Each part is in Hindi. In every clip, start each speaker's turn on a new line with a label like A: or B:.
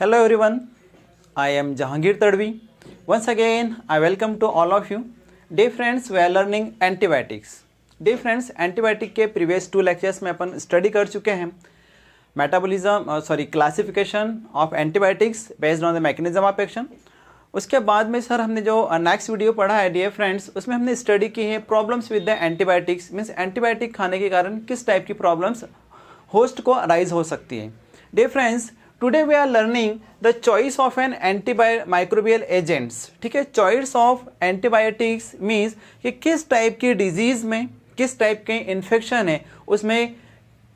A: Hello everyone, I am Jahangir Tadvi. Once again, I welcome to all of you. Dear friends, we are learning antibiotics. Dear friends, antibiotic के previous 2 lectures में अपन study कर चुके हैं classification of antibiotics based on the mechanism of action. उसके बाद में सर हमने जो नेक्स्ट वीडियो पढ़ा है डियर फ्रेंड्स, उसमें हमने स्टडी की है problems with the antibiotics, means antibiotic खाने के कारण किस टाइप की प्रॉब्लम्स होस्ट को अराइज हो सकती है. Dear friends, today we are learning the choice of an antimicrobial agents. ठीक है, चॉइस ऑफ एंटीबायोटिक्स मीन्स कि किस टाइप की डिजीज़ में किस टाइप के इन्फेक्शन है उसमें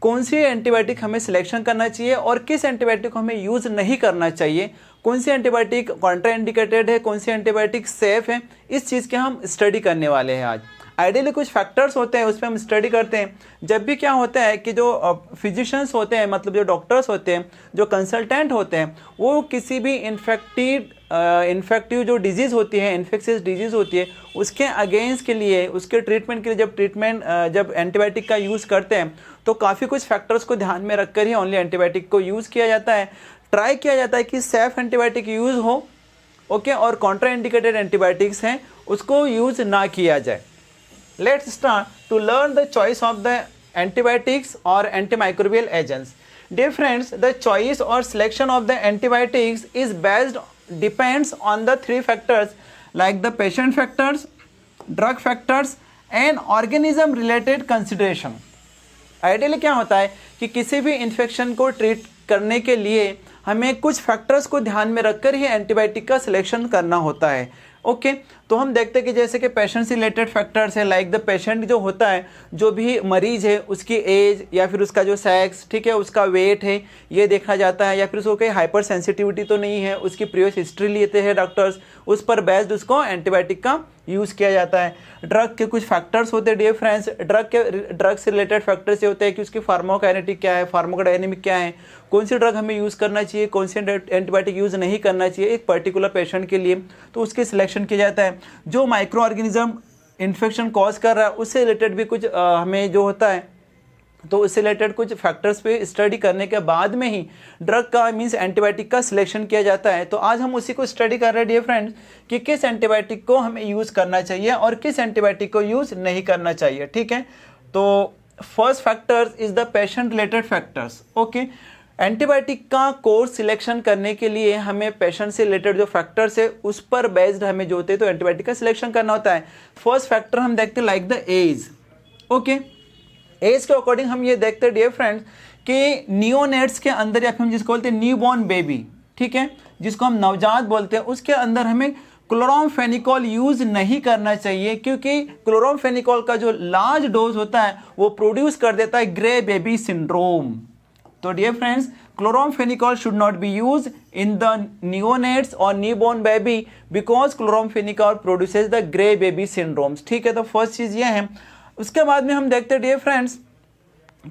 A: कौन सी एंटीबायोटिक हमें सिलेक्शन करना चाहिए और किस एंटीबायोटिक को हमें यूज़ नहीं करना चाहिए, कौन सी एंटीबायोटिक कॉन्ट्राइंडिकेटेड है, कौन सी एंटीबायोटिक सेफ है, इस चीज़ के हम स्टडी करने वाले हैं आज. आइडियली कुछ फैक्टर्स होते हैं उस पर हम स्टडी करते हैं. जब भी क्या होता है कि जो फिजिशियंस होते हैं, मतलब जो डॉक्टर्स होते हैं, जो कंसल्टेंट होते हैं, वो किसी भी इन्फेक्टिव जो डिजीज़ होती है, इन्फेक्शियस डिजीज़ होती है, उसके अगेंस्ट के लिए, उसके ट्रीटमेंट के लिए जब एंटीबायोटिक का यूज़ करते हैं तो काफ़ी कुछ फैक्टर्स को ध्यान में रखकर ही ओनली एंटीबायोटिक को यूज़ किया जाता है. ट्राई किया जाता है कि सेफ एंटीबायोटिक यूज़ हो, ओके, और कॉन्ट्राइंडिकेटेड एंटीबायोटिक्स हैं उसको यूज़ ना किया जाए. Let's start to learn the choice of the antibiotics or antimicrobial agents. Dear friends, the choice or selection of the antibiotics is depends on the 3 factors like the patient factors, drug factors and organism related consideration. Ideally क्या होता है कि किसी भी इन्फेक्शन को ट्रीट करने के लिए हमें कुछ फैक्टर्स को ध्यान में रखकर ही एंटीबायोटिक का सिलेक्शन करना होता है. ओके, तो हम देखते हैं कि जैसे कि पेशेंट से रिलेटेड फैक्टर्स है, लाइक द पेशेंट जो होता है, जो भी मरीज है, उसकी एज या फिर उसका जो सेक्स, ठीक है, उसका वेट है, ये देखा जाता है, या फिर उसको कोई हाइपर सेंसिटिविटी तो नहीं है, उसकी प्रीवियस हिस्ट्री लेते हैं डॉक्टर्स, उस पर बेस्ड उसको एंटीबायोटिक का यूज़ किया जाता है. ड्रग के कुछ फैक्टर्स होते हैं डियर फ्रेंड्स. ड्रग से रिलेटेड फैक्टर्स ये होते हैं कि उसकी फार्माकोकाइनेटिक क्या है, फार्माकोडायनेमिक क्या है, कौन सी ड्रग हमें यूज़ करना चाहिए, कौन सी एंटीबायोटिक यूज़ नहीं करना चाहिए एक पर्टिकुलर पेशेंट के लिए, तो उसके सिलेक्शन किया जाता है. जो माइक्रो ऑर्गेनिज्म इन्फेक्शन कॉज कर रहा है उससे रिलेटेड भी कुछ हमें जो होता है, तो उससे रिलेटेड कुछ फैक्टर्स पे स्टडी करने के बाद में ही ड्रग का मीन्स एंटीबायोटिक का सिलेक्शन किया जाता है. तो आज हम उसी को स्टडी कर रहे हैं डियर फ्रेंड्स कि किस एंटीबायोटिक को हमें यूज़ करना चाहिए और किस एंटीबायोटिक को यूज़ नहीं करना चाहिए. ठीक है, तो first factors is the patient related factors. Okay, antibiotic का कोर्स सिलेक्शन करने के लिए हमें पेशेंट से रिलेटेड जो फैक्टर्स है उस पर बेस्ड हमें जो होते हैं तो एंटीबायोटिक का सिलेक्शन करना होता है. फर्स्ट फैक्टर हम देखते हैं like the age. Okay, age के अकॉर्डिंग हम ये देखते हैं डियर फ्रेंड्स कि नियोनेट्स के अंदर, या फिर हम जिसको बोलते हैं न्यूबॉर्न बेबी, ठीक है, जिसको हम नवजात बोलते हैं, उसके अंदर हमें क्लोरामफेनिकोल यूज़ नहीं करना चाहिए, क्योंकि क्लोरामफेनिकोल का जो लार्ज डोज होता है वो प्रोड्यूस कर देता है ग्रे बेबी सिंड्रोम. तो dear friends, chloramphenicol should not be use in the neonates और newborn baby because chloramphenicol produces the grey baby syndromes. ठीक है, तो फर्स्ट चीज़ ये है. उसके बाद में हम देखते हैं डियर फ्रेंड्स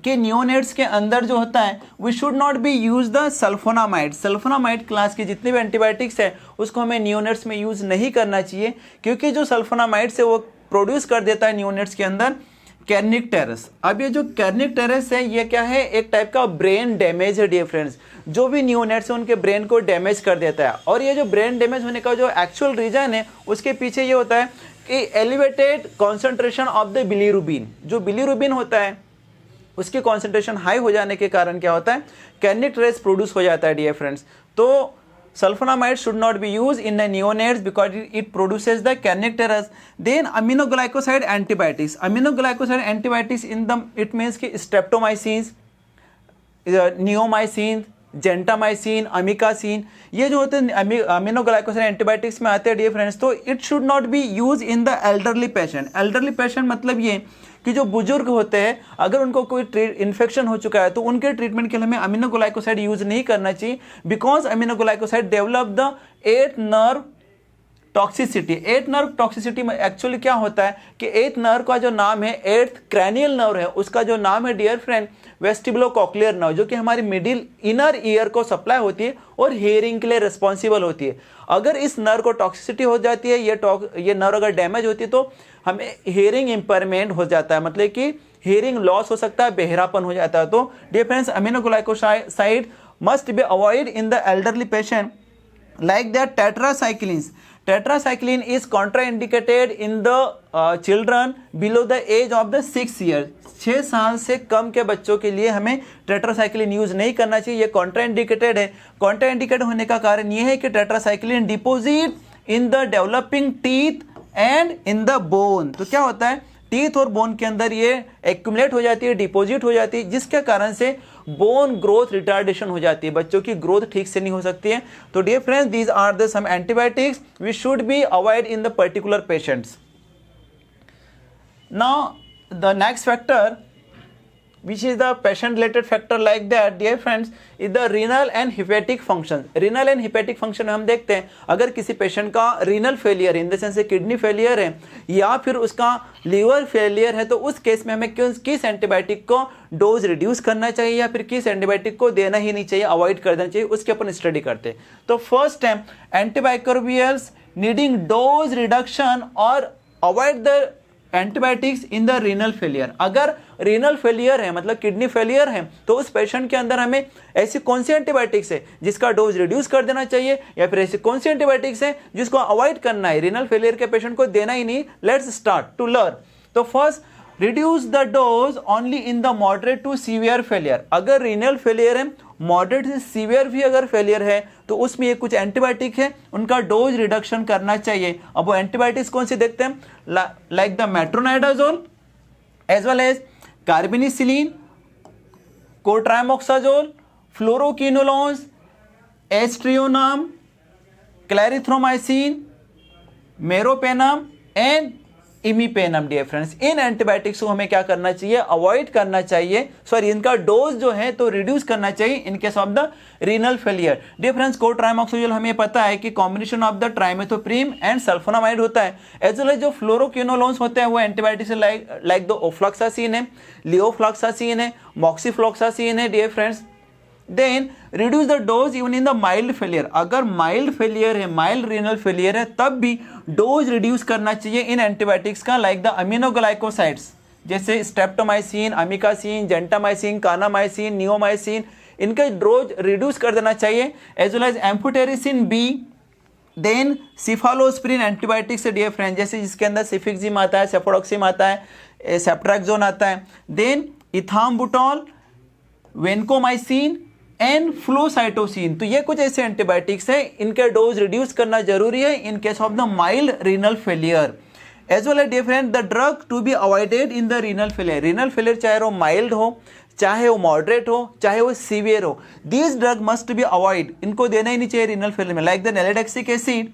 A: कि नियोनेट्स के अंदर जो होता है we should not be use the sulphonamide. Sulphonamide class के जितने भी एंटीबायोटिक्स है उसको हमें नियोनेट्स में यूज़ नहीं करना चाहिए, क्योंकि जो सल्फोनामाइड्स है वो प्रोड्यूस कर देता है नियोनेट्स के अंदर कैर्निकटेरस. अब ये जो कैर्निकटेरस है ये क्या है, एक टाइप का ब्रेन डैमेज है डियर फ्रेंड्स. जो भी नियोनेट्स है उनके ब्रेन को डैमेज कर देता है, और ये जो ब्रेन डैमेज होने का जो एक्चुअल रीजन है उसके पीछे ये होता है कि elevated concentration of the bilirubin. जो बिलीरुबिन होता है उसकी कॉन्सेंट्रेशन हाई हो जाने के कारण क्या होता है, कैर्निकटेरस प्रोड्यूस हो जाता है डियर फ्रेंड्स. तो sulfonamide should not be used in the neonates because it produces the kernicterus. Then aminoglycoside antibiotics. Aminoglycoside antibiotics in the it means कि streptomycin, neomycin, जेंटामाइसिन, अमिकासिन, ये जो होते हैं अमीनोग्लाइकोसाइड एंटीबायोटिक्स में आते हैं डियर फ्रेंड्स. तो it should not be use in the elderly patient. Elderly patient मतलब ये कि जो बुजुर्ग होते हैं, अगर उनको कोई इन्फेक्शन हो चुका है तो उनके ट्रीटमेंट के लिए हमें अमीनोग्लाइकोसाइड यूज नहीं करना चाहिए, because aminoglycoside develop the 8th nerve toxicity. 8th nerve toxicity में एक्चुअली क्या होता है कि 8th नर्व का जो नाम है, 8th क्रैनियल नर्व है, उसका जो नाम है डियर फ्रेंड वेस्टिबुलोकॉक्लियर नर्व, जो कि हमारी मिडिल इनर ईयर को सप्लाई होती है और हियरिंग के लिए रिस्पॉन्सिबल होती है. अगर इस नर्व को टॉक्सिसिटी हो जाती है, ये नर्व अगर डैमेज होती है तो हमें हियरिंग इंपेयरमेंट हो जाता है, मतलब कि हियरिंग लॉस हो सकता है, बहरापन हो जाता है. तो dear friends, aminoglycoside must be avoided in the elderly patient, like that tetracyclines. Tetracycline is contraindicated in the children below the age of the 6 years. 6 साल से कम के बच्चों के लिए हमें टेट्रासाइक्लिन यूज नहीं करना चाहिए, ये कॉन्ट्राइंडिकेटेड है। कॉन्ट्राइंडिकेटेड होने का कारण ये है कि tetracycline deposit in the developing teeth and in the bone. तो क्या होता है, टीथ और बोन के अंदर ये एक्यूमुलेट हो जाती है, डिपॉजिट हो जाती है, जिसके कारण से बोन ग्रोथ रिटार्डेशन हो जाती है, बच्चों की ग्रोथ ठीक से नहीं हो सकती है। तो dear friends, these are the some antibiotics which should be avoid in the particular patients. Now the next factor which is the patient related factor like that, dear friends, is the renal and hepatic function. renal and hepatic function हम देखते हैं, अगर किसी पेशेंट का renal failure in the sense kidney failure है या फिर उसका लीवर फेलियर है, तो उस केस में हमें किस एंटीबायोटिक को डोज रिड्यूस करना चाहिए या फिर किस एंटीबायोटिक को देना ही नहीं चाहिए, अवॉइड कर देना चाहिए, उसके अपन स्टडी करते हैं। तो first time antibiotics needing dose reduction और avoid the antibiotics in the renal failure. अगर रीनल फेलियर है मतलब किडनी फेलियर है, तो उस पेशेंट के अंदर हमें ऐसी कौन सी एंटीबायोटिक्स है जिसका डोज रिड्यूस कर देना चाहिए, या फिर ऐसी कौन सी एंटीबायोटिक्स है जिसको अवॉइड करना है, रीनल फेलियर के पेशेंट को देना ही नहीं। Let's start to learn. तो first, reduce the dose only in the moderate to severe failure. अगर रीनल फेलियर है, मॉडरेट से सीवियर भी अगर फेलियर है, तो उसमें ये कुछ एंटीबायोटिक है, उनका डोज रिडक्शन करना चाहिए। अब वो एंटीबायोटिक्स कौन से देखते हैं, like the metronidazole as well as carbenicillin, cotrimoxazole, fluoroquinolones, aztreonam, clarithromycin, meropenem and imipenem. Dear friends, इन एंटीबायोटिक्स को हमें क्या करना चाहिए, अवॉइड करना चाहिए, सॉरी इनका डोज जो है तो रिड्यूस करना चाहिए in case of the renal failure. Dear friends, cotrimoxazole हमें पता है कि combination of the trimethoprim and sulfonamide होता है, एज वेल एज जो फ्लोरोक्विनोलोन्स होते हैं वो एंटीबायोटिक्स से लाइक द ओफ्लॉक्सासिन है, लियोफ्लॉक्सासिन है, मॉक्सीफ्लॉक्सासिन है। Dear friends, then reduce the dose even in the mild failure. अगर माइल्ड फेलियर है, माइल्ड रीनल फेलियर है, तब भी डोज रिड्यूस करना चाहिए इन एंटीबायोटिक्स का, लाइक द अमीनोग्लाइकोसाइड्स जैसे streptomycin, amikacin, gentamicin, kanamycin, neomycin, इनका डोज रिड्यूस कर देना चाहिए, as well as amphotericin B. Then cephalosporin antibiotics है डियर फ्रेंड, जैसे जिसके अंदर सिफिक्जिम आता है, सेफोडॉक्सिम आता है, सेप्ट्राक्सोन आता है। Then ethambutol, vancomycin and flucytosine. तो ये कुछ ऐसे एंटीबायोटिक्स हैं, इनके डोज रिड्यूस करना जरूरी है in case of the mild renal failure. As well as dear friend, the drug to be avoided in the renal failure. Renal failure चाहे वो माइल्ड हो, चाहे वो मॉडरेट हो, चाहे वो सीवियर हो, these drug must be avoid, इनको देना ही नहीं चाहिए रीनल फेलियर में, like the nalidixic acid,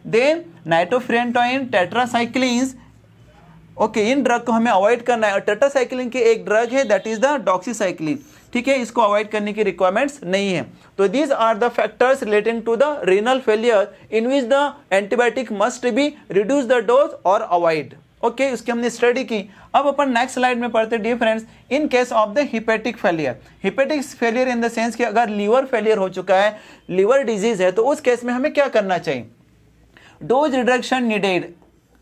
A: then nitrofurantoin, tetracyclines. Okay, इन ड्रग को हमें अवॉइड करना है। और टेट्रासाइक्लिन की एक ड्रग है दैट इज द डॉक्सीसाइक्लिन, ठीक है, इसको अवॉइड करने की रिक्वायरमेंट्स नहीं है। तो these are the factors relating to the renal failure in which the antibiotic must be reduce the dose और अवॉइड। ओके, उसकी हमने स्टडी की। अब अपन नेक्स्ट स्लाइड में पढ़ते हैं dear friends, in case of the hepatic failure. Hepatic failure in the sense कि अगर लीवर फेलियर हो चुका है, लीवर डिजीज है, तो उस केस में हमें क्या करना चाहिए, डोज रिडक्शन नीडेड।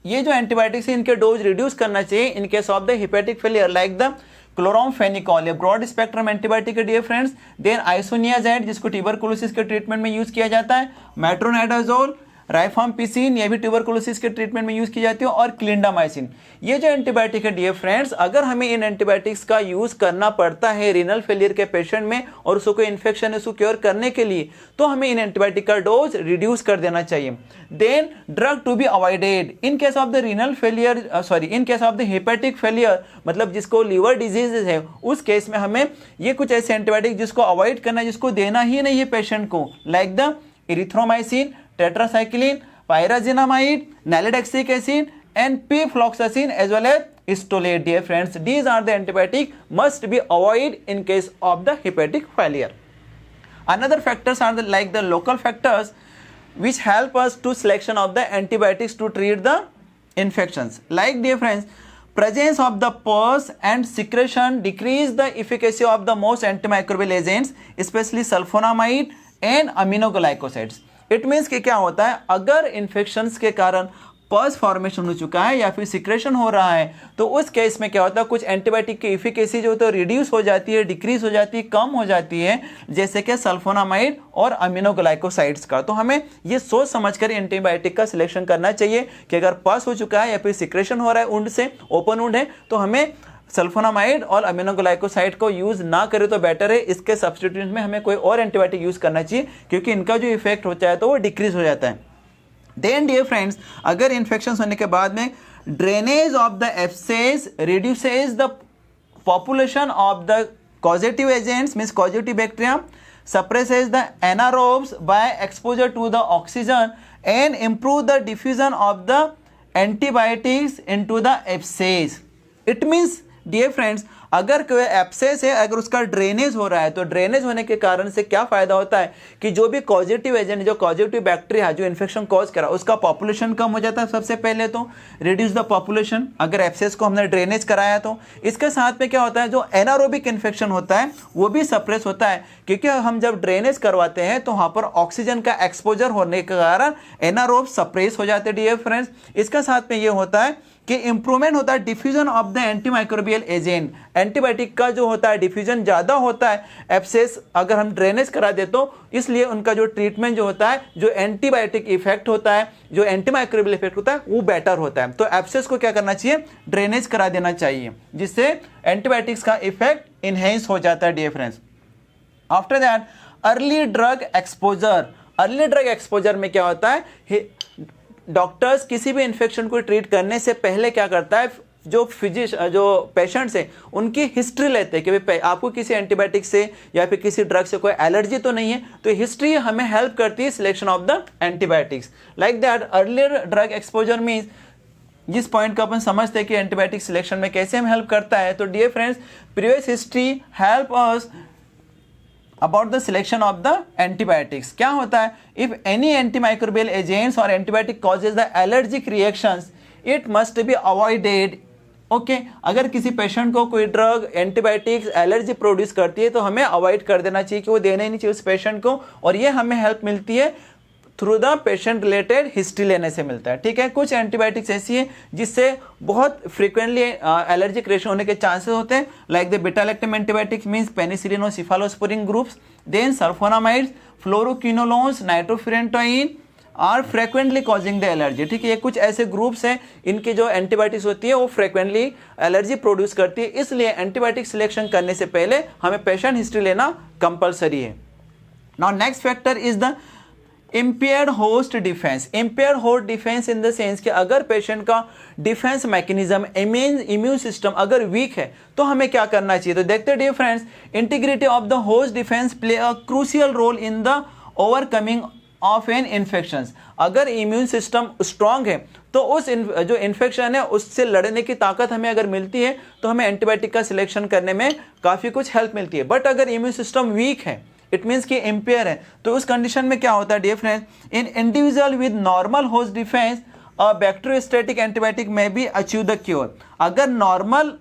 A: ये जो एंटीबायोटिक्स है इनके डोज रिड्यूस करना चाहिए in case of the hepatic failure, like the chloramphenicol, broad spectrum antibiotic है डियर फ्रेंड्स। देन आइसोनियाजाइड जिसको ट्यूबरकुलोसिस के ट्रीटमेंट में यूज किया जाता है, मेट्रोनाइडाजोल, राइफाम्पिसिन, ये भी ट्यूबरकुलोसिस के ट्रीटमेंट में यूज की जाती है, और क्लिंडामाइसिन। ये जो एंटीबायोटिक है डियर फ्रेंड्स, अगर हमें इन एंटीबायोटिक्स का यूज करना पड़ता है रीनल फेलियर के पेशेंट में और उसको कोई इन्फेक्शन है उसको क्योर करने के लिए, तो हमें इन एंटीबायोटिक का डोज रिड्यूस कर देना चाहिए। Then drug to be avoided in case of the renal failure, sorry in case of the hepatic failure, मतलब जिसको लीवर डिजीज है, उस केस में हमें ये कुछ ऐसे एंटीबायोटिक जिसको अवॉइड करना है, जिसको देना ही नहीं है पेशेंट को, like the erythromycin, tetracycline, pyrazinamide, nalidixic acid and pfloxacin as well as stolate. Dear friends, these are the antibiotic must be avoided in case of the hepatic failure. Another factors are like the local factors which help us to selection of the antibiotics to treat the infections. Like dear friends, presence of the pus and secretion decrease the efficacy of the most antimicrobial agents, especially sulfonamide and aminoglycosides. It means कि क्या होता है, अगर इन्फेक्शंस के कारण पस फॉर्मेशन हो चुका है या फिर सिक्रेशन हो रहा है, तो उस केस में क्या होता है, कुछ एंटीबायोटिक की इफिकेसी जो तो रिड्यूस हो जाती है, डिक्रीज हो जाती है, कम हो जाती है, जैसे कि सल्फोनामाइड और अमीनोग्लाइकोसाइड्स का। तो हमें ये सोच समझकर एंटीबायोटिक का सिलेक्शन करना चाहिए कि अगर पस हो चुका है या फिर सिक्रेशन हो रहा है वुंड से, ओपन वुंड है, तो हमें सल्फोनामाइड और अमीनोग्लाइकोसाइड को यूज ना करें तो बेटर है। इसके सब्स्टिट्यूट में हमें कोई और एंटीबायोटिक यूज करना चाहिए, क्योंकि इनका जो इफेक्ट होता है तो वो डिक्रीज हो जाता है। देन डियर फ्रेंड्स, अगर इन्फेक्शन होने के बाद में drainage of the abscess reduces the population of the causative agents means causative bacteria, suppresses the anaerobes by exposure to the oxygen and improve the diffusion of the antibiotics into the abscess. It means dear friends, अगर कोई एब्सेस है, अगर उसका ड्रेनेज हो रहा है, तो ड्रेनेज होने के कारण से क्या फायदा होता है कि जो भी पॉजिटिव एजेंट, जो पॉजिटिव बैक्टीरिया जो इन्फेक्शन कॉज करा, उसका पॉपुलेशन कम हो जाता है। सबसे पहले तो रिड्यूस द पॉपुलेशन, अगर एब्सेस को हमने ड्रेनेज कराया तो। इसके साथ में क्या होता है, जो एनारोबिक इन्फेक्शन होता है वो भी सप्रेस होता है, क्योंकि हम जब ड्रेनेज करवाते हैं तो वहाँ पर ऑक्सीजन का एक्सपोजर होने के कारण एनारोब सप्रेस हो जाते हैं डियर फ्रेंड्स। इसके साथ में ये होता है कि इंप्रूवमेंट होता है diffusion of the antimicrobial agent, antibiotic का जो होता है डिफ्यूजन ज़्यादा होता है एब्सेस अगर हम ड्रेनेज करा दे तो, इसलिए उनका जो ट्रीटमेंट जो होता है, जो एंटीबायोटिक इफेक्ट होता है, जो एंटीमाइक्रोबियल इफेक्ट होता है वो बेटर होता है। तो एब्सेस को क्या करना चाहिए, ड्रेनेज करा देना चाहिए, जिससे एंटीबायोटिक्स का इफेक्ट इनहेंस हो जाता है dear friends. After that early drug exposure, early drug exposure में क्या होता है, डॉक्टर्स किसी भी इन्फेक्शन को ट्रीट करने से पहले क्या करता है, जो पेशेंट्स हैं उनकी हिस्ट्री लेते हैं कि भाई आपको किसी एंटीबायोटिक से या फिर किसी ड्रग से कोई एलर्जी तो नहीं है, तो हिस्ट्री हमें हेल्प करती है selection of the antibiotics. Like that earlier drug exposure means, जिस पॉइंट को अपन समझते हैं कि एंटीबायोटिक सिलेक्शन में कैसे हमें हेल्प करता है, तो dear friends previous history help us about the selection of the antibiotics। क्या होता है, if any antimicrobial agents or antibiotic causes the allergic reactions it must be avoided। Okay, अगर किसी पेशेंट को कोई ड्रग एंटीबायोटिक्स एलर्जी प्रोड्यूस करती है तो हमें अवॉइड कर देना चाहिए, कि वो देना ही नहीं चाहिए उस पेशेंट को, और ये हमें हेल्प मिलती है through the patient related history लेने से मिलता है। ठीक है, कुछ एंटीबायोटिक्स ऐसी है जिससे बहुत फ्रीक्वेंटली एलर्जिक रिएक्शन होने के चांसेस होते हैं, like the beta lactam antibiotics means penicillin और cephalosporin groups, then sulfonamides, fluoroquinolones, nitrofurantoin are frequently causing the allergy. ठीक है, ये कुछ ऐसे ग्रुप्स हैं इनकी जो एंटीबायोटिक्स होती है वो फ्रीक्वेंटली एलर्जी प्रोड्यूस करती है, इसलिए एंटीबायोटिक सिलेक्शन करने से पहले हमें पेशेंट हिस्ट्री लेना कंपलसरी है। Now next factor is the impaired host defense। impaired host defense in the sense कि अगर पेशेंट का डिफेंस मैकेनिज्म, इम्यून सिस्टम अगर वीक है तो हमें क्या करना चाहिए, तो देखते हैं dear friends, integrity of the host defence play a crucial role in the overcoming of an infection. अगर इम्यून सिस्टम स्ट्रांग है तो उस जो इन्फेक्शन है उससे लड़ने की ताकत हमें अगर मिलती है तो हमें एंटीबायोटिक का सिलेक्शन करने में काफ़ी कुछ हेल्प मिलती है। बट अगर इम्यून सिस्टम वीक है, इट मीन्स कि इम्पेयर है, तो उस कंडीशन में क्या होता है dear friends, in individual with normal host defence a bacteriostatic antibiotic में भी अचीव द क्योर। अगर नॉर्मल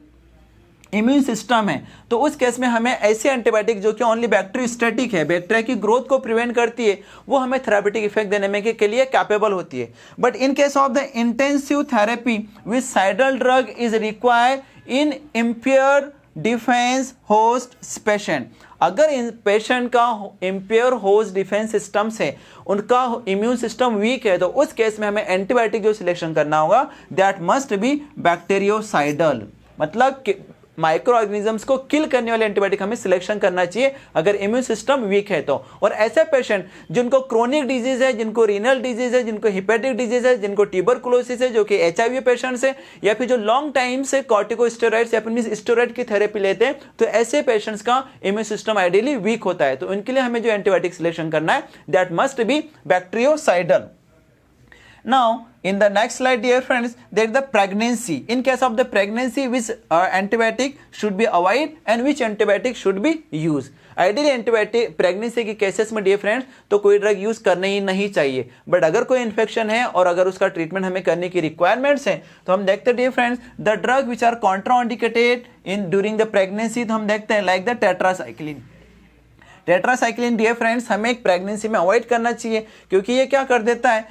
A: इम्यून सिस्टम है तो उस केस में हमें ऐसे एंटीबायोटिक जो कि ओनली बैक्टीरियोस्टैटिक है, बैक्टीरिया की ग्रोथ को प्रिवेंट करती है, वो हमें थेरापेटिक इफेक्ट देने में के लिए कैपेबल होती है। But in case of the intensive therapy with cidal drug is required in impair defence host patient. अगर इन पेशेंट का इम्पेयर होस्ट डिफेंस सिस्टम से उनका इम्यून सिस्टम वीक है तो उस केस में हमें एंटीबायोटिक जो सिलेक्शन करना होगा दैट मस्ट बी बैक्टीरियोसाइडल, मतलब माइक्रो ऑर्गेनिजम्स को किल करने वाले एंटीबायोटिक हमें सिलेक्शन करना चाहिए अगर इम्यून सिस्टम वीक है तो। और ऐसे पेशेंट जिनको क्रोनिक डिजीज है, जिनको रीनल डिजीज है, जिनको हिपेटिक डिजीज है, जिनको ट्यूबरकुलोसिस है, जो कि HIV पेशेंट्स है, या फिर जो लॉन्ग टाइम से कॉर्टिकोस्टेरॉइड्स या फिर स्टेरॉइड की थेरेपी लेते हैं, तो ऐसे पेशेंट्स का इम्यून सिस्टम आइडियली वीक होता है, तो उनके लिए हमें जो एंटीबायोटिक सिलेक्शन करना है that must be bacteriocidal. Now, in the next slide, dear friends, there is the pregnancy. In case of the pregnancy, which antibiotic should be avoided and which antibiotic should be used? Ideally, antibiotic pregnancy के केसेस में dear friends तो कोई ड्रग यूज करना ही नहीं चाहिए, बट अगर कोई इन्फेक्शन है और अगर उसका ट्रीटमेंट हमें करने की रिक्वायरमेंट्स हैं तो हम देखते हैं dear friends the drug which are contraindicated in during the pregnancy, तो हम देखते हैं like the tetracycline. Tetracycline dear friends हमें एक प्रेगनेंसी में अवॉइड करना चाहिए, क्योंकि ये क्या कर देता है,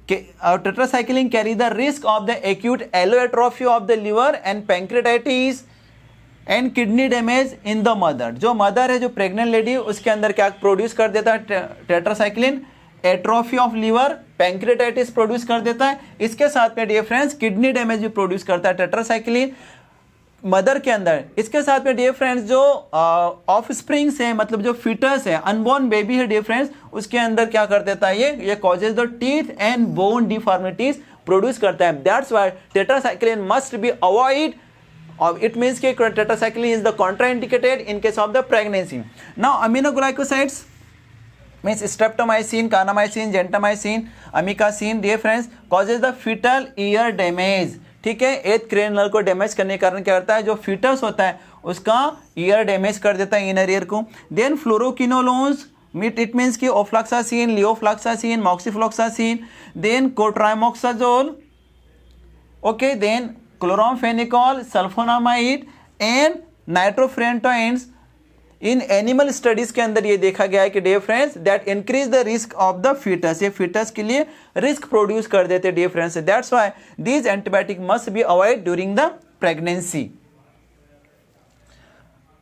A: tetracycline carry the risk of the acute yellow atrophy of the liver and pancreatitis and kidney damage in the mother. जो मदर है, जो प्रेग्नेंट लेडी, उसके अंदर क्या प्रोड्यूस कर देता है tetracycline? Atrophy of liver, pancreatitis produce कर देता है। इसके साथ में डियर फ्रेंड्स किडनी डैमेज भी प्रोड्यूस करता है टेट्रासाइक्लिन मदर के अंदर। इसके साथ में डियर फ्रेंड्स जो ऑफ स्प्रिंग्स है, मतलब जो फीटस है, अनबॉर्न बेबी है डियर फ्रेंड्स, उसके अंदर क्या कर देता है? ये causes the teeth and bone deformities produce करता है। That's why tetracycline must be avoid. It means कि tetracycline is the contraindicated in case of the pregnancy. Now aminoglycosides means streptomycin, kanamycin, gentamicin, amikacin, dear friends, causes the fetal ear damage. ठीक है, एथ क्रेनल को डैमेज करने के कारण क्या करता है? जो फीटस होता है उसका ईयर डैमेज कर देता है, इनर ईयर को। देन फ्लोरोकिनोलोन्स, इट मीन्स कि ofloxacin, levofloxacin, moxifloxacin, then cotrimoxazole, okay, then chloramphenicol, sulfonamide and nitrofurantoins. इन एनिमल स्टडीज के अंदर ये देखा गया है कि dear friends that increase the risk of the foetus, ये फीटस के लिए रिस्क प्रोड्यूस कर देते dear friends. That's why these antibiotic must be avoid during the pregnancy.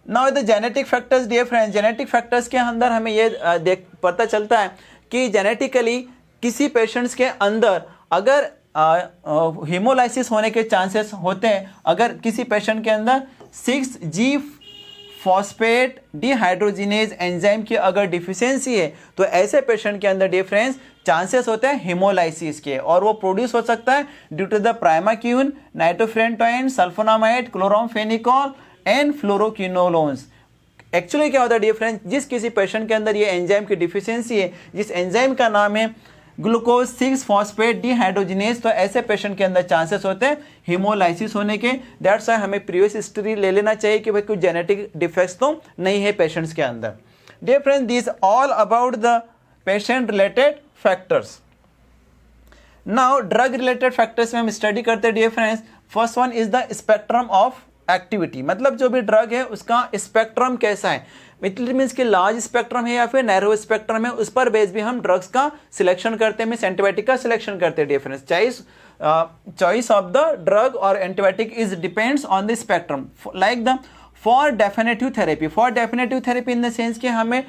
A: Now the genetic factors dear friends, genetic factors के अंदर हमें ये पता चलता है कि जेनेटिकली किसी पेशेंट्स के अंदर अगर हीमोलाइसिस होने के चांसेस होते हैं। अगर किसी पेशेंट के अंदर 6G फॉस्फेट डिहाइड्रोजिनेज एंजाइम की अगर डिफिशियंसी है तो ऐसे पेशेंट के अंदर डियर फ्रेंड्स चांसेस होते हैं हीमोलाइसिस के, और वो प्रोड्यूस हो सकता है due to the primaquine, nitrofurantoin, sulfonamide, chloramphenicol and fluoroquinolones. Actually क्या होता है डियर फ्रेंड्स, जिस किसी पेशेंट के अंदर ये एंजाइम की डिफिशियंसी है, जिस एंजाइम का नाम है ग्लूकोज 6 फॉस्फेट डिहाइड्रोजिनेज, तो ऐसे पेशेंट के अंदर चांसेस होते हैं हीमोलाइसिस होने के। दैट्स व्हाई हमें प्रीवियस हिस्ट्री ले लेना चाहिए कि भाई कुछ जेनेटिक डिफेक्ट्स तो नहीं है पेशेंट्स के अंदर। Dear friends, this all about the patient related factors. Now drug related factors में हम स्टडी करते हैं dear friends. First one is the spectrum of activity, मतलब जो भी ड्रग है उसका स्पेक्ट्रम कैसा है। इट मीन्स कि लार्ज स्पेक्ट्रम है या फिर नैरो स्पेक्ट्रम है, उस पर बेस भी हम ड्रग्स का सिलेक्शन करते हैं, मीन्स एंटीबायोटिक का सिलेक्शन करते हैं difference. Choice of the drug और antibiotic is depends on the spectrum. Like the for definitive therapy, for definitive therapy in the sense कि हमें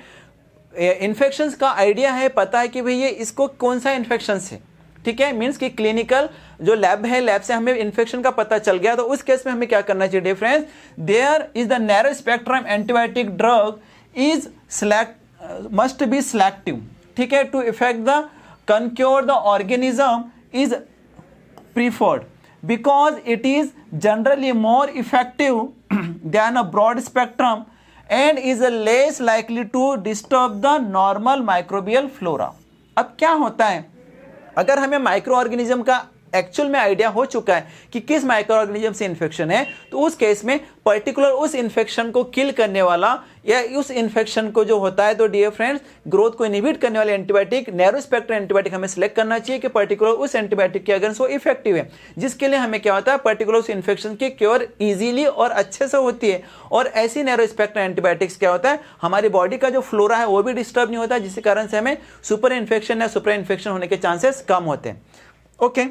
A: इन्फेक्शंस का आइडिया है, पता है कि भाई ये इसको कौन सा इन्फेक्शन है, ठीक है, मीन्स कि क्लिनिकल जो लैब है, लैब से हमें इन्फेक्शन का पता चल गया, तो उस केस में हमें क्या करना चाहिए dear friends? There is the narrow spectrum antibiotic drug is must be selective, ठीक है, to effect the conquer the organism is preferred because it is generally more effective than a broad spectrum and is less likely to disturb the normal microbial flora. अब क्या होता है, अगर हमें माइक्रो ऑर्गेनिज्म का एक्चुअल में आइडिया हो चुका है कि किस माइक्रो ऑर्गेनिज्म से इन्फेक्शन है, तो उस केस में पर्टिकुलर उस इन्फेक्शन को किल करने वाला या उस इन्फेक्शन को जो होता है, तो डियर फ्रेंड्स ग्रोथ को इनहिबिट करने वाले एंटीबायोटिक, नैरो स्पेक्ट्रम एंटीबायोटिक हमें सिलेक्ट करना चाहिए कि पर्टिकुलर उस एंटीबायोटिक के अगेंस्ट वो इफेक्टिव है, जिसके लिए हमें क्या होता है, पर्टिकुलर उस इन्फेक्शन की क्योर इजीली और अच्छे से होती है। और ऐसी नैरो स्पेक्ट्रम एंटीबायोटिक्स क्या होता है, हमारी बॉडी का जो फ्लोरा है वो भी डिस्टर्ब नहीं होता, जिसके कारण से हमें सुपर इन्फेक्शन या सुपर इन्फेक्शन होने के चांसेस कम होते हैं। Okay,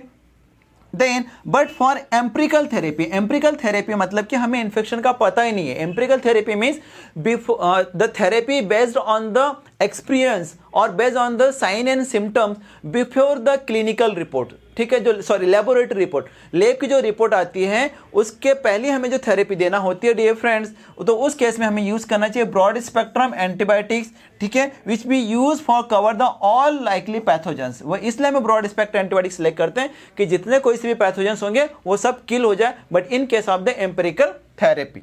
A: then but for empirical therapy, empirical therapy मतलब कि हमें इन्फेक्शन का पता ही नहीं है। Empirical therapy means the therapy based on the experience और based on the sign and symptoms before the clinical report, ठीक है, जो सॉरी लेबोरेटरी रिपोर्ट, लैब की जो रिपोर्ट आती है उसके पहले हमें जो थेरेपी देना होती है डियर फ्रेंड्स, तो उस केस में हमें यूज करना चाहिए ब्रॉड स्पेक्ट्रम एंटीबायोटिक्स, ठीक है, which be use for cover the all likely pathogens. वो इसलिए हमें ब्रॉड स्पेक्ट्रम एंटीबायोटिक्स सेलेक्ट करते हैं कि जितने कोई से भी पैथोजेंस होंगे वो सब किल हो जाए, but in case of the empirical therapy.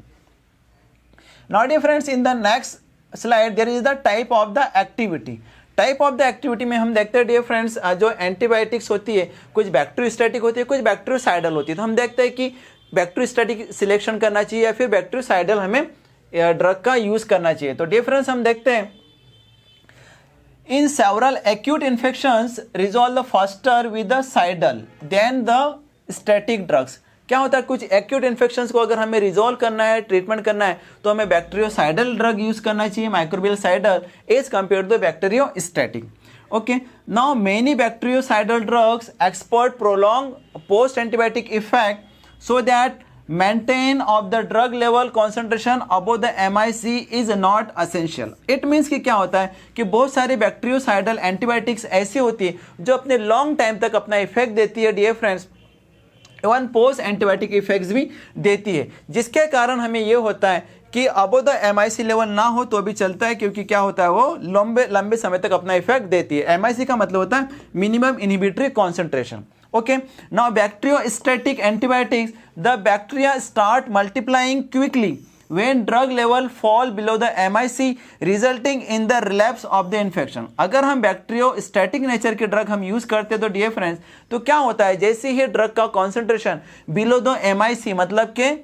A: Now dear friends, in the next slide there is the type of the activity. Type of the activity में हम देखते हैं डियर फ्रेंड्स, जो एंटीबायोटिक्स होती है कुछ बैक्टीरियोस्टैटिक होती है, कुछ बैक्टीरियोसाइडल होती है। तो हम देखते हैं कि बैक्टीरियोस्टैटिक सिलेक्शन करना चाहिए या फिर बैक्टीरियोसाइडल हमें ड्रग का यूज करना चाहिए। तो डियर फ्रेंड्स, हम देखते हैं in several acute infections resolve faster with the cidal than the static drugs. क्या होता है, कुछ एक्यूट इन्फेक्शंस को अगर हमें रिजॉल्व करना है, ट्रीटमेंट करना है, तो हमें बैक्टीरियोसाइडल ड्रग यूज करना चाहिए, microbial cidal, as compare to bacteriostatic. Okay, now many bactericidal drugs export prolonged post-antibiotic effect so that maintain of the drug level concentration above the MIC is not essential. It means कि क्या होता है कि बहुत सारे बैक्टीरियोसाइडल एंटीबायोटिक्स ऐसी होती है जो अपने लॉन्ग टाइम तक अपना इफेक्ट देती है dear friends, even post antibiotic effects भी देती है, जिसके कारण हमें ये होता है कि अबो द MIC लेवल ना हो तो भी चलता है, क्योंकि क्या होता है वो लंबे समय तक अपना इफेक्ट देती है। MIC का मतलब होता है minimum inhibitory concentration. Okay, now bacteriostatic antibiotics, the bacteria start multiplying quickly when drug level fall below the MIC resulting in the relapse of the infection। अगर हम बैक्टीरियोस्टैटिक नेचर के ड्रग हम यूज करते हैं तो डियर फ्रेंड्स, तो क्या होता है जैसे ही ड्रग का कॉन्सेंट्रेशन बिलो द MIC मतलब के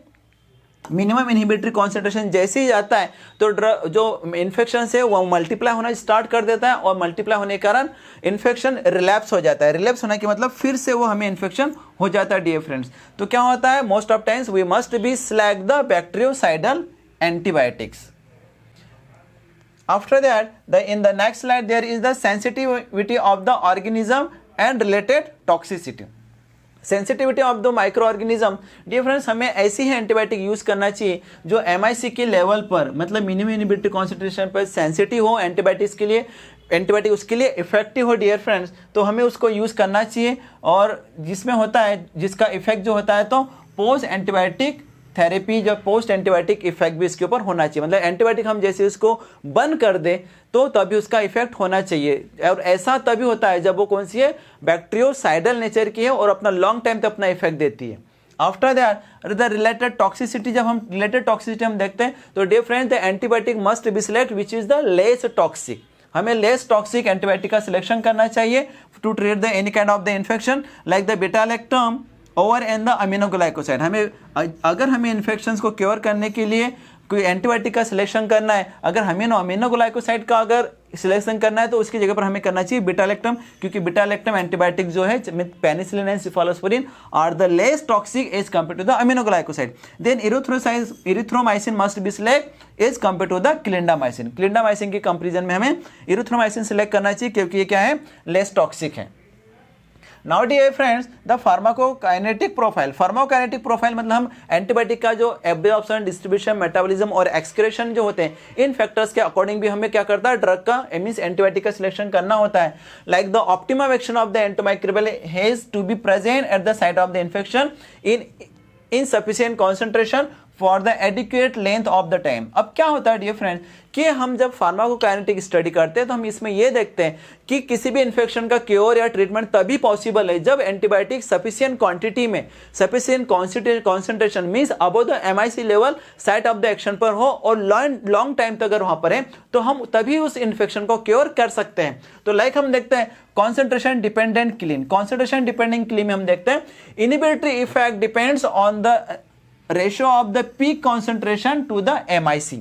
A: मिनिमम इनहिबिटरी कॉन्सेंट्रेशन जैसे ही जाता है तो ड्रग जो इन्फेक्शन है वो मल्टीप्लाई होना स्टार्ट कर देता है, और मल्टीप्लाई होने के कारण इन्फेक्शन रिलैप्स हो जाता है। रिलैप्स होने के मतलब फिर से वो हमें इन्फेक्शन हो जाता है डियर फ्रेंड्स। तो क्या होता है, most of times we must be select the bactericidal antibiotics. After that, in the next slide there is the sensitivity of the organism and related toxicity। Sensitivity of the microorganism, dear friends हमें ऐसी ही एंटीबायोटिक यूज करना चाहिए जो MIC के लेवल पर मतलब मिनिमम इनहिबिटरी कॉन्सेंट्रेशन पर सेंसिटिव हो एंटीबायोटिक्स के लिए, एंटीबायोटिक उसके लिए इफेक्टिव हो डियर फ्रेंड्स, तो हमें उसको यूज करना चाहिए। और जिसमें होता है जिसका इफेक्ट जो होता है तो पोस्ट एंटीबायोटिक थेरेपी, जब पोस्ट एंटीबायोटिक इफेक्ट भी इसके ऊपर होना चाहिए, मतलब एंटीबायोटिक हम जैसे उसको बंद कर दे तो तभी उसका इफेक्ट होना चाहिए। और ऐसा तभी होता है जब वो कौन सी है, बैक्टीरियोसाइडल नेचर की है और अपना लॉन्ग टाइम तक अपना इफेक्ट देती है। After that the related toxicity, जब हम रिलेटेड टॉक्सिसिटी हम देखते हैं तो dear friends the antibiotic must be select which is the less toxic. हमें लेस टॉक्सिक एंटीबायोटिक का सिलेक्शन करना चाहिए to treat the any kind of the infection like the beta lactam over and the aminoglycoside. हमें अगर हमें इन्फेक्शंस को क्योर करने के लिए कोई एंटीबायोटिक का सिलेक्शन करना है, अगर हमें अमीनोग्लाइकोसाइड का अगर सिलेक्शन करना है तो उसकी जगह पर हमें करना चाहिए बीटा-लैक्टम, क्योंकि बीटा-लैक्टम एंटीबायोटिक जो है penicillin and cephalosporin are the less toxic as compare to the aminoglycoside. Then erythromycin must be select as compare to the clindamycin. Clindamycin के कंपेरिजन में हमें इरिथ्रोमाइसिन सिलेक्ट करना चाहिए क्योंकि ये क्या है, लेस टॉक्सिक है। Now dear friends the pharmacokinetic profile, pharmacokinetic profile मतलब हम एंटीबायोटिक का जो एब्जॉर्प्शन, डिस्ट्रीब्यूशन, मेटाबॉलिज्म और एक्सक्रेशन जो होते हैं, इन फैक्टर्स के अकॉर्डिंग भी हमें क्या करता है, ड्रग का मींस एंटीबायोटिक का सिलेक्शन करना होता है। Like the optimum action of the antimicrobial has to be present at the site of the infection in sufficient concentration for the adequate length of the time. अब क्या होता है डियर फ्रेंड्स कि हम जब फार्माकोकाइनेटिक स्टडी करते हैं तो हम इसमें ये देखते हैं कि किसी भी इन्फेक्शन का क्योर या ट्रीटमेंट तभी पॉसिबल है जब एंटीबायोटिक सफिशिएंट क्वांटिटी में, sufficient concentration means above the MIC level site of the action पर हो और लॉन्ग टाइम तक अगर वहां पर है तो हम तभी उस इन्फेक्शन को क्योर कर सकते हैं। तो लाइक हम देखते हैं concentration dependent killing, concentration dependent killing में हम देखते हैं inhibitory effect depends on the ratio of the peak concentration to the MIC।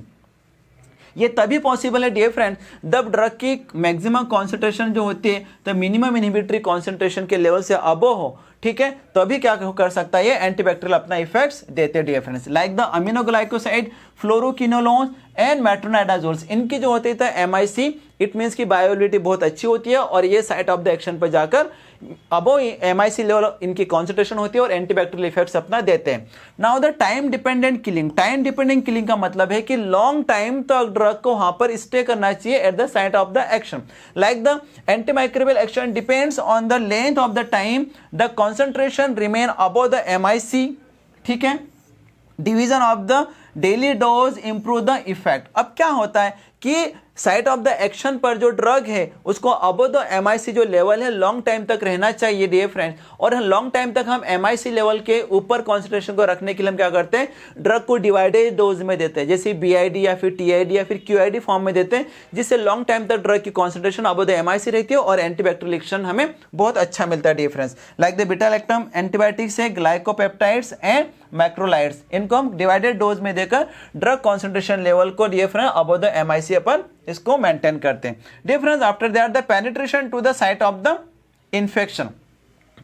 A: ये तभी पॉसिबल है डियर फ्रेंड जब ड्रग की मैक्सिमम कॉन्सेंट्रेशन जो होती है तो मिनिमम इनहिबिटरी कॉन्सेंट्रेशन के लेवल से अबो हो, ठीक है, तभी क्या कर सकता है ये एंटीबैक्टीरियल अपना इफेक्ट्स देते हैं dear friends. Like the aminoglycoside, fluoroquinolones and metronidazoles, इनकी जो होती है MIC इट मीन्स की बायोलिटी बहुत अच्छी होती है और ये साइट ऑफ द एक्शन पर जाकर अबो MIC लेवल इनकी कॉन्सेंट्रेशन होती है और एंटीबैक्टीरियल इफेक्ट्स अपना देते हैं। Now the time dependent killing, time dependent killing का मतलब है कि लॉन्ग टाइम तक ड्रग को वहां पर स्टे करना चाहिए eight the site of the action. Like the antimicrobial action depends on the length of the time the concentration remain above the MIC, ठीक है। Division of the daily dose improve the effect. अब क्या होता है कि साइट ऑफ द एक्शन पर जो ड्रग है उसको अबव द MIC जो लेवल है लॉन्ग टाइम तक रहना चाहिए डियर फ्रेंड्स, और लॉन्ग टाइम तक हम MIC लेवल के ऊपर कॉन्सेंट्रेशन को रखने के लिए हम क्या करते हैं, ड्रग को डिवाइडेड डोज में देते हैं, जैसे BID या फिर TID या फिर QID फॉर्म में देते हैं, जिससे लॉन्ग टाइम तक ड्रग की कॉन्सेंट्रेशन अबव द MIC रहती है और एंटीबैक्टीरियल एक्शन हमें बहुत अच्छा मिलता है dear friends. Like the beta lactam antibiotics है ग्लाइकोपेप्टाइड्स एंड मैक्रोलाइड्स, इनको हम डिवाइडेड डोज में देकर ड्रग कॉन्सेंट्रेशन लेवल को dear friends above the MIC अपन इसको मेंटेन करते हैं। Dear friends after that the penetration to the site of the infection,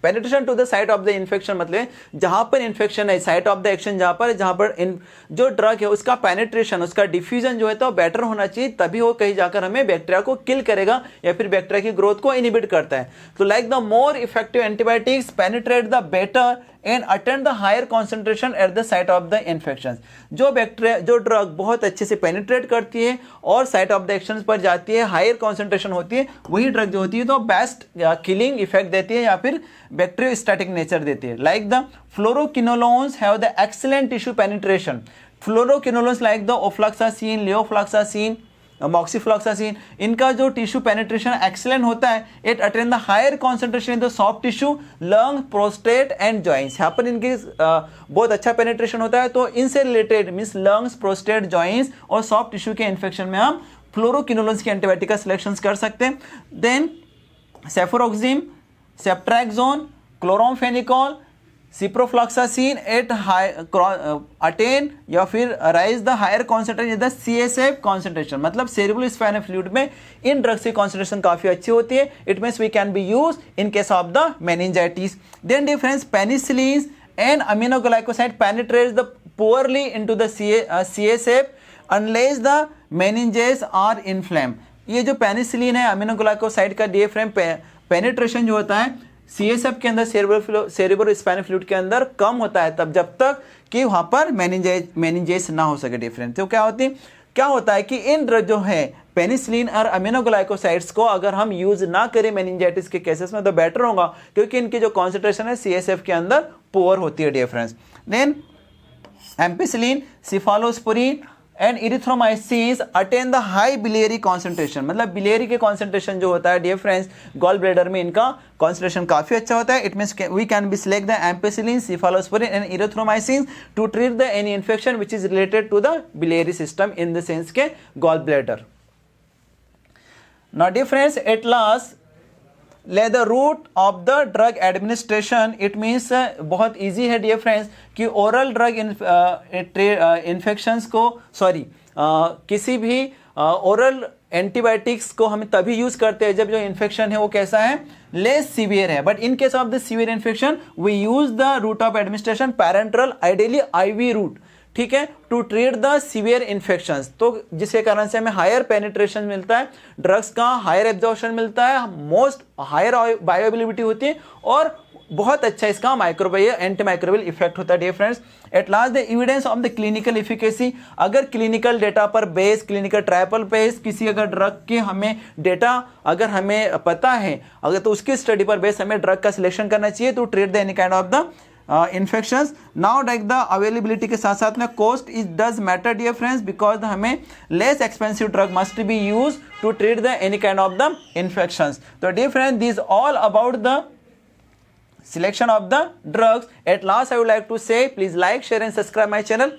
A: penetration to the site of the infection मतलब जहां पर इन्फेक्शन है, साइट ऑफ द एक्शन जहां पर जो ड्रग है उसका पेनिट्रेशन, उसका डिफ्यूजन जो है तो बेटर होना चाहिए, तभी वो कहीं जाकर हमें बैक्टीरिया को किल करेगा या फिर बैक्टीरिया की ग्रोथ को इनहिबिट करता है। तो like the more effective antibiotics penetrate the better and attend the higher concentration at the site of the infection. जो ड्रग बहुत अच्छे से पेनिट्रेट करती है और साइट ऑफ द एक्शन पर जाती है, हायर कॉन्सेंट्रेशन होती है, वही ड्रग जो होती है तो बेस्ट किलिंग इफेक्ट देती है या फिर बैक्टीरियोस्टैटिक नेचर देती है। Like the fluoroquinolones have the excellent tissue penetration. Fluoroquinolones like the ofloxacin, levofloxacin, moxifloxacin, इनका जो टिश्यू पेनिट्रेशन एक्सीलेंट होता है। It attain the higher concentration in the soft tissue, lung, prostate and joints. यहाँ पर इनकी बहुत अच्छा पेनिट्रेशन होता है, तो इनसे related means lungs, prostate, joints और सॉफ्ट टिश्यू के इन्फेक्शन में हम फ्लोरोकिनोलोन्स की एंटीबायोटिक का सिलेक्शन कर सकते हैं। Then cefuroxime, ceftriaxone, chloramphenicol, ciprofloxacin at attain या फिर rise the higher concentration the CSF concentration, मतलब सेरेब्रो स्पाइनल फ्लूइड में इन ड्रग्स की कॉन्सेंट्रेशन काफी अच्छी होती है। It means we can be use in case of the meningitis. Then difference penicillin and aminoglycoside penetrates the poorly into the CSF unless the meninges are inflamed। ये जो पेनिसिलिन है, अमीनोग्लाइकोसाइड का डिएफ्रेम पेनिट्रेशन जो होता है CSF के अंदर, सेरेब्रो स्पाइनल फ्लूइड के अंदर कम होता है तब, जब तक कि वहां पर मेनिंजेस ना हो सके डिफरेंट। तो क्या होता है कि इन ड्रग जो है पेनिसिलिन और अमीनोग्लाइकोसाइड्स को अगर हम यूज ना करें मेनिंजाइटिस के केसेस में तो बेटर होगा, क्योंकि इनकी जो कॉन्सेंट्रेशन है CSF के अंदर पुअर होती है difference. Then ampicillin, cephalosporin and erythromycin attain the high biliary concentration, मतलब बिलियरी के कॉन्सेंट्रेशन जो होता है डियर फ्रेंड्स गॉल ब्लैडर में इनका कॉन्सेंट्रेशन काफी अच्छा होता है। It means we can be select the ampicillin, cephalosporin and erythromycin to treat the any infection which is related to the biliary system in the sense के gall bladder. Now dear friends at last ले the route of the drug administration. It means बहुत इजी है डियर फ्रेंड्स कि ओरल ड्रग इन्फेक्शंस को किसी भी ओरल एंटीबायोटिक्स को हम तभी यूज करते हैं जब जो इन्फेक्शन है वो कैसा है, लेस सीवियर है। But in case of the severe infection we use the route of administration parenteral, ideally IV route, ठीक है, to treat the severe infections. तो जिसके कारण से हमें हायर पेनिट्रेशन मिलता है, ड्रग्स का हायर एब्जॉर्प्शन मिलता है, मोस्ट हायर बायोअवेलेबिलिटी होती है और बहुत अच्छा इसका माइक्रोबायल एंटी माइक्रोबियल इफेक्ट होता है dear friends. At last the evidence of the clinical efficacy, अगर क्लिनिकल डेटा पर बेस, क्लिनिकल ट्रायल पर बेस किसी अगर ड्रग के हमें डेटा अगर हमें पता है अगर, तो उसकी स्टडी पर बेस हमें ड्रग का सिलेक्शन करना चाहिए to treat the any kind of the infections. Now like the availability के साथ साथ में cost is does matter dear friends, because हमें less expensive drug must be use to treat the any kind of the infections. तो dear friends this all about the selection of the drugs. At last I would like to say please like, share and subscribe my channel.